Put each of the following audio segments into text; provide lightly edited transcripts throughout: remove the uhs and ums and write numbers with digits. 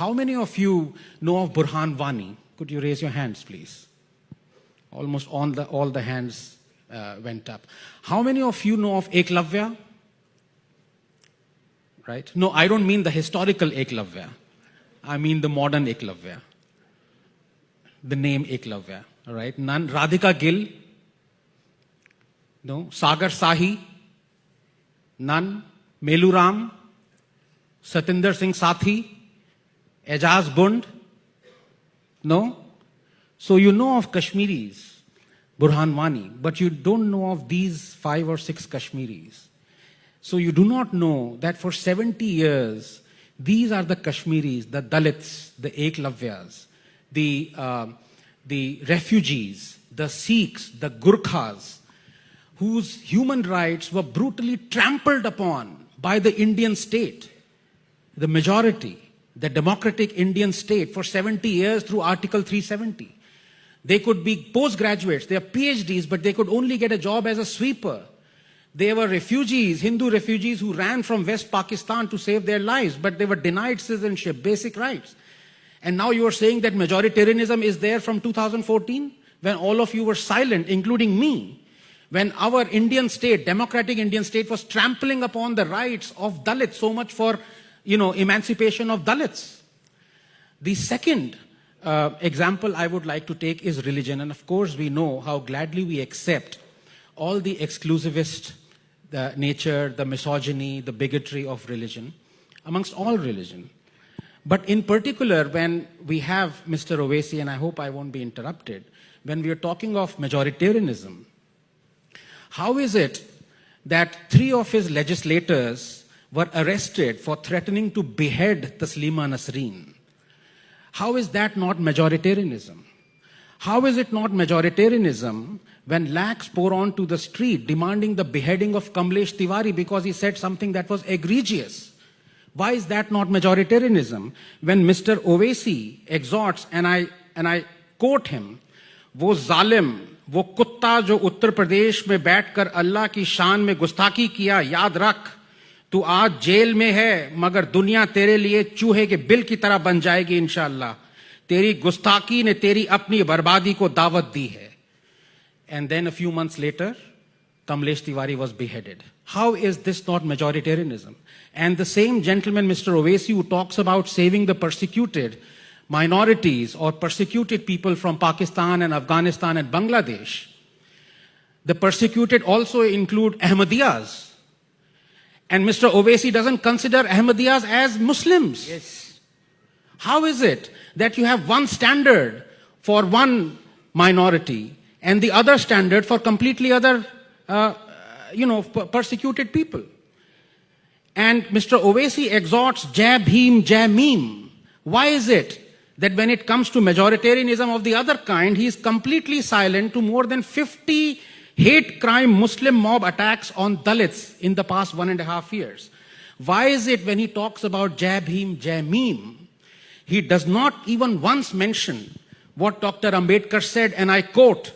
How many of you know of Burhan Wani? Could you raise your hands, please? Almost all the hands went up. How many of you know of Eklavya? Right? No, I don't mean the historical Eklavya. I mean the modern Eklavya. The name Eklavya. All right? None. Radhika Gill? No. Sagar Sahi? None. Meluram? Satinder Singh Sathi? Ejaz Bund? No. So you know of Kashmiris, Burhan Wani, but you don't know of these 5 or 6 Kashmiris. So you do not know that for 70 years, these are the Kashmiris, the Dalits, the Eklavyas, the refugees, the Sikhs, the Gurkhas, whose human rights were brutally trampled upon by the Indian state, the majority, the democratic Indian state for 70 years through Article 370. They could be postgraduates, they are PhDs, but they could only get a job as a sweeper. They were refugees, Hindu refugees who ran from West Pakistan to save their lives, but they were denied citizenship, basic rights. And now you are saying that majoritarianism is there from 2014, when all of you were silent, including me, when our Indian state, democratic Indian state, was trampling upon the rights of Dalits, so much for, emancipation of Dalits. The second example I would like to take is religion. And of course, we know how gladly we accept all the exclusivist nature, the misogyny, the bigotry of religion, amongst all religion. But in particular, when we have Mr. Owaisi, and I hope I won't be interrupted, when we are talking of majoritarianism, how is it that 3 of his legislators were arrested for threatening to behead Taslima Nasreen? How is that not majoritarianism? How is it not majoritarianism when lakhs pour onto the street demanding the beheading of Kamlesh Tiwari because he said something that was egregious? Why is that not majoritarianism? When Mr. Owaisi exhorts, and I quote him, वो जालिम, वो कुत्ता जो उत्तर प्रदेश में बैठकर अल्लाह की शान में गुस्ताखी किया, याद रख, तू आज जेल में है, मगर दुनिया तेरे लिए चूहे के बिल की तरह बन जाएगी इंशाअल्लाह. तेरी गुस्ताखी ने तेरी अपनी बर्बादी को दावत दी है. And then a few months later, Kamlesh Tiwari was beheaded. How is this not majoritarianism? And the same gentleman, Mr. Owaisi, who talks about saving the persecuted minorities or persecuted people from Pakistan and Afghanistan and Bangladesh, the persecuted also include Ahmadiyyas. And Mr. Owaisi doesn't consider Ahmadiyyas as Muslims. Yes. How is it that you have one standard for one minority and the other standard for completely other, persecuted people? And Mr. Owaisi exhorts Jai Bhim, Jai Meme. Why is it that when it comes to majoritarianism of the other kind, he is completely silent to more than 50 hate crime Muslim mob attacks on Dalits in the past 1.5 years? Why is it when he talks about Jai Bhim, Jai Meme, he does not even once mention what Dr. Ambedkar said, and I quote,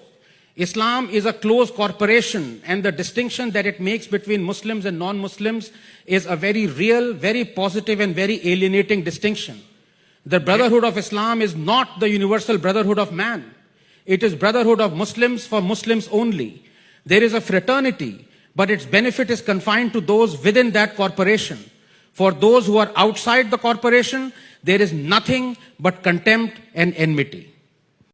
Islam is a closed corporation, and the distinction that it makes between Muslims and non-Muslims is a very real, very positive, and very alienating distinction. The brotherhood of Islam is not the universal brotherhood of man. It is brotherhood of Muslims for Muslims only. There is a fraternity, but its benefit is confined to those within that corporation. For those who are outside the corporation, there is nothing but contempt and enmity.